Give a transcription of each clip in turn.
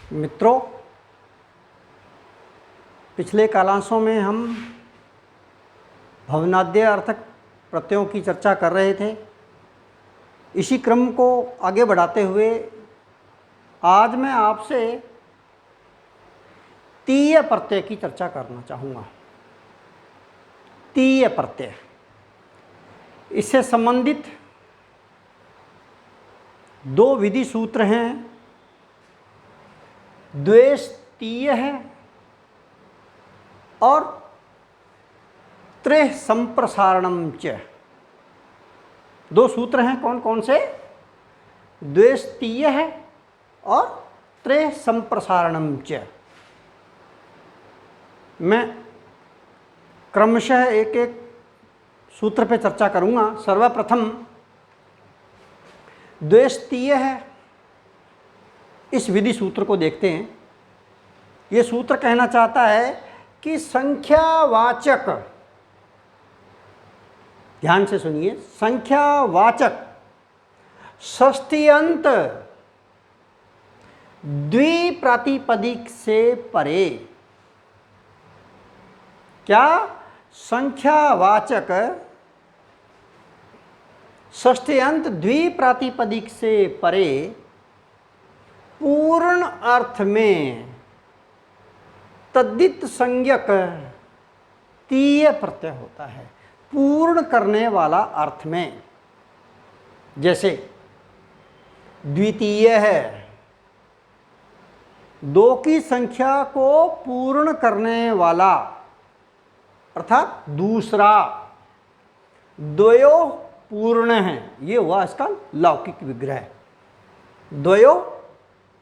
मित्रों, पिछले कालांशों में हम भवनाद्य अर्थक प्रत्ययों की चर्चा कर रहे थे। इसी क्रम को आगे बढ़ाते हुए आज मैं आपसे तीय प्रत्यय की चर्चा करना चाहूँगा। तीय प्रत्यय, इससे संबंधित दो विधि सूत्र हैं। द्वेष तीय है और त्रेह संप्रसारणम च। दो सूत्र हैं, कौन कौन से? द्वेष तीय है और त्रेह संप्रसारणम च। मैं क्रमशः एक एक सूत्र पे चर्चा करूंगा। सर्वप्रथम द्वेष तीय है, इस विधि सूत्र को देखते हैं। ये सूत्र कहना चाहता है कि संख्यावाचक, ध्यान से सुनिए, संख्यावाचक षष्ठ्यंत द्विप्रातिपदिक से परे। क्या? संख्यावाचक षष्ठ्यंत द्विप्रातिपदिक से परे पूर्ण अर्थ में तद्धित संज्ञक तीय प्रत्यय होता है। पूर्ण करने वाला अर्थ में, जैसे द्वितीय है, दो की संख्या को पूर्ण करने वाला अर्थात दूसरा। द्वयो पूर्ण है, ये हुआ इसका लौकिक विग्रह। द्वयो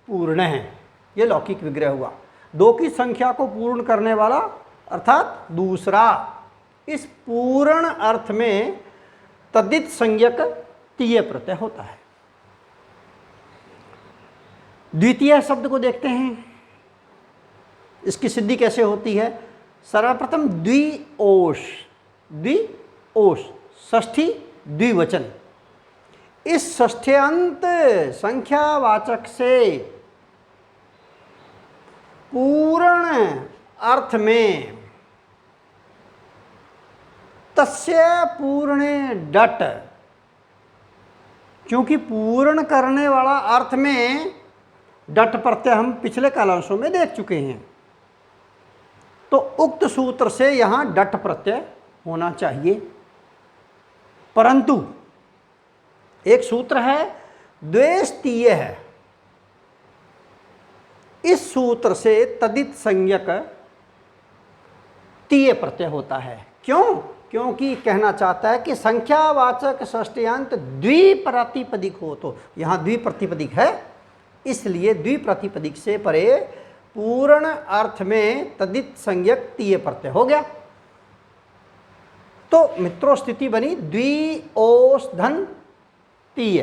पूर्ण है, ये लौकिक विग्रह हुआ। दो की संख्या को पूर्ण करने वाला अर्थात दूसरा। इस पूर्ण अर्थ में तद्धित संज्ञक तीय प्रत्यय होता है। द्वितीय शब्द को देखते हैं, इसकी सिद्धि कैसे होती है। सर्वप्रथम द्विओष, द्विओष षष्ठी द्विवचन। इस षष्ठ्यंत संख्यावाचक से पूर्ण अर्थ में तस्य पूर्णे डट, क्योंकि पूर्ण करने वाला अर्थ में डट प्रत्यय हम पिछले कालांशों में देख चुके हैं, तो उक्त सूत्र से यहां डट प्रत्यय होना चाहिए। परंतु एक सूत्र है द्वेष तीय है, इस सूत्र से तद्धित संज्ञक तीय प्रत्यय होता है। क्यों? क्योंकि कहना चाहता है कि संख्यावाचक षष्ठ्यंत द्विप्रातिपदिक हो, तो यहाँ द्विप्रतिपदिक है, इसलिए द्विप्रतिपदिक से परे पूर्ण अर्थ में तद्धित संज्ञक तीय प्रत्यय हो गया। तो मित्रों, स्थिति बनी द्विओषधन तीय।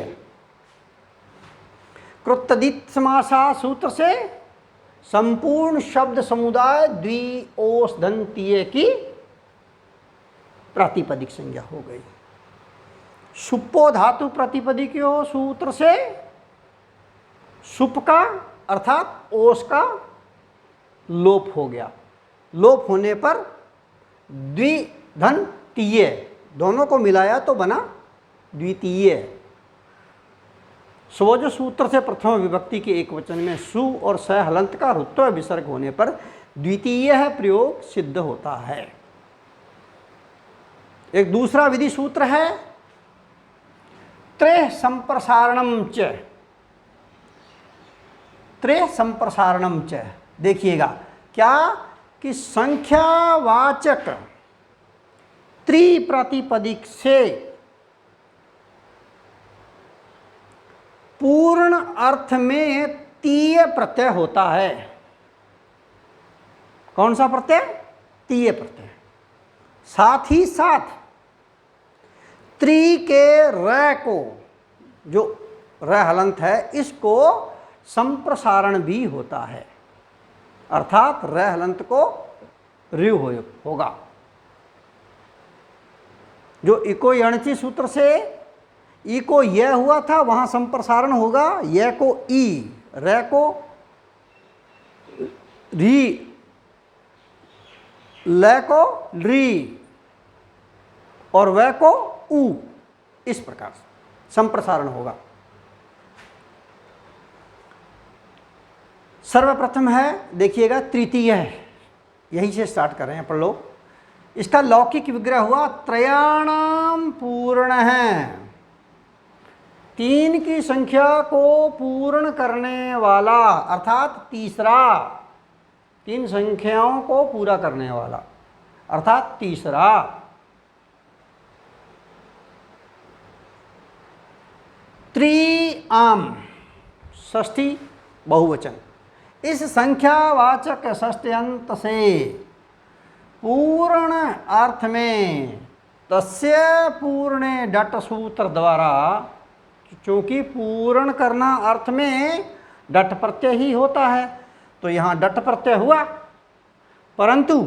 कृतदित समासा सूत्र से संपूर्ण शब्द समुदाय द्विओषधन तीय की प्रातिपदिक संज्ञा हो गई। सुप्पो धातु प्रतिपदिको सूत्र से सुप का अर्थात ओस का लोप हो गया। लोप होने पर द्विधन तीय, दोनों को मिलाया तो बना द्वितीय। स्वज सूत्र से प्रथम विभक्ति के एक वचन में सु और स हलंत का रुत्व विसर्ग होने पर द्वितीय प्रयोग सिद्ध होता है। एक दूसरा विधि सूत्र है त्रेह संप्रसारणम च। त्रेह संप्रसारणम च, देखिएगा क्या कि संख्यावाचक त्रिप्रातिपदिक से पूर्ण अर्थ में तीय प्रत्यय होता है। कौन सा प्रत्यय? तीय प्रत्यय। साथ ही साथ त्रि के र को, जो र हलंत है, इसको संप्रसारण भी होता है, अर्थात र हलंत को ऋ होगा। जो इको यणची सूत्र से ई को य हुआ था, वहां संप्रसारण होगा, य को ई, र को री, ल को री और व को उ, इस प्रकार से संप्रसारण होगा। सर्वप्रथम है, देखिएगा तृतीय है, यहीं से स्टार्ट कर रहे हैं अपन लोग। इसका लौकिक विग्रह हुआ त्रयाणाम पूर्ण है, 3 की संख्या को पूर्ण करने वाला, अर्थात तीसरा, 3 संख्याओं को पूरा करने वाला अर्थात तीसरा। त्रिआम षष्ठी बहुवचन, इस संख्यावाचक षष्ट्यंत से पूर्ण अर्थ में तस्य पूर्णे डट सूत्र द्वारा, चूंकि पूर्ण करना अर्थ में डट प्रत्यय ही होता है तो यहाँ डट प्रत्यय हुआ, परंतु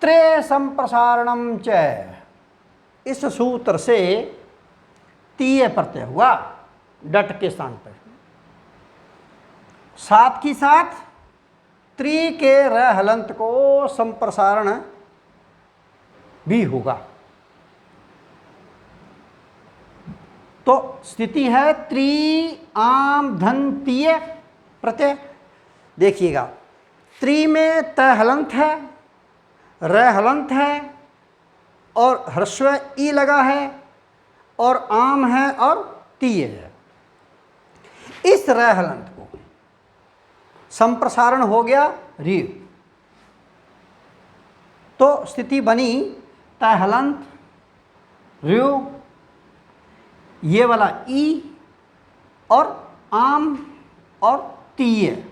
त्रे संप्रसारणम च, इस सूत्र से तीय प्रत्यय हुआ डट के स्थान पर। साथ ही साथ त्रि के र हलंत को संप्रसारण भी होगा। तो स्थिति है त्रि आम धन तीय प्रत्यय। देखिएगा, त्रि में त हलंत है, र हलंत है और ह्रस्व ई लगा है और आम है और तीय है। इस र हलंत को संप्रसारण हो गया री, तो स्थिति बनी त हलंत र्यु, ये वाला ई और आम और तीय।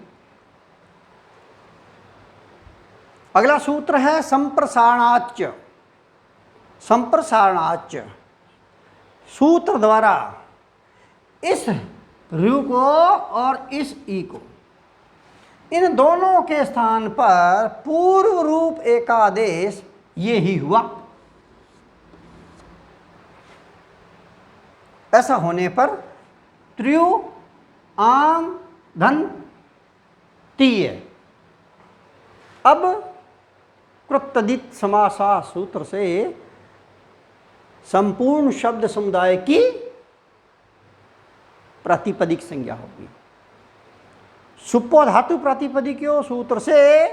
अगला सूत्र है संप्रसारणाच्य। संप्रसारणाच्य सूत्र द्वारा इस र्यु को और इस ई को, इन दोनों के स्थान पर पूर्व रूप एकादेश ये ही हुआ। ऐसा होने पर त्र्यु आम धन तीय। अब कृतदित समासा सूत्र से संपूर्ण शब्द समुदाय की प्रातिपदिक संज्ञा होगी। सुपो धातु प्रातिपदिकों सूत्र से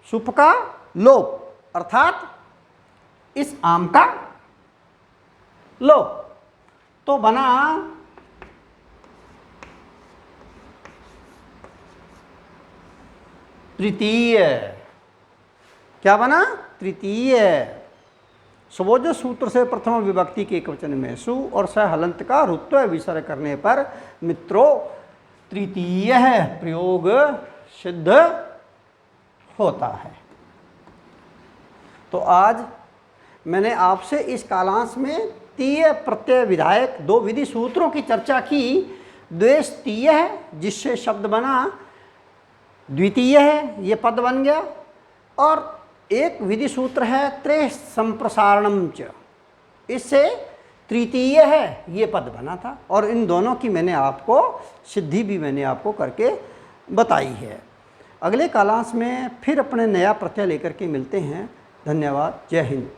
सुप का लोप अर्थात इस आम का लोप, तो बना तृतीय। क्या बना? तृतीय। स्वोज सूत्र से प्रथम विभक्ति के एकवचन में सु और स हलंत का रुत्व विसर्ग करने पर मित्रों तृतीय प्रयोग सिद्ध होता है। तो आज मैंने आपसे इस कालांश में तीय प्रत्यय विधायक 2 विधि सूत्रों की चर्चा की। द्वेष तीय है जिससे शब्द बना द्वितीय है, ये पद बन गया, और एक विधि सूत्र है त्रे संप्रसारणम च, इससे तृतीय है ये पद बना था, और इन दोनों की मैंने आपको सिद्धि भी मैंने आपको करके बताई है। अगले कालांश में फिर अपने नया प्रत्यय लेकर के मिलते हैं। धन्यवाद। जय हिंद।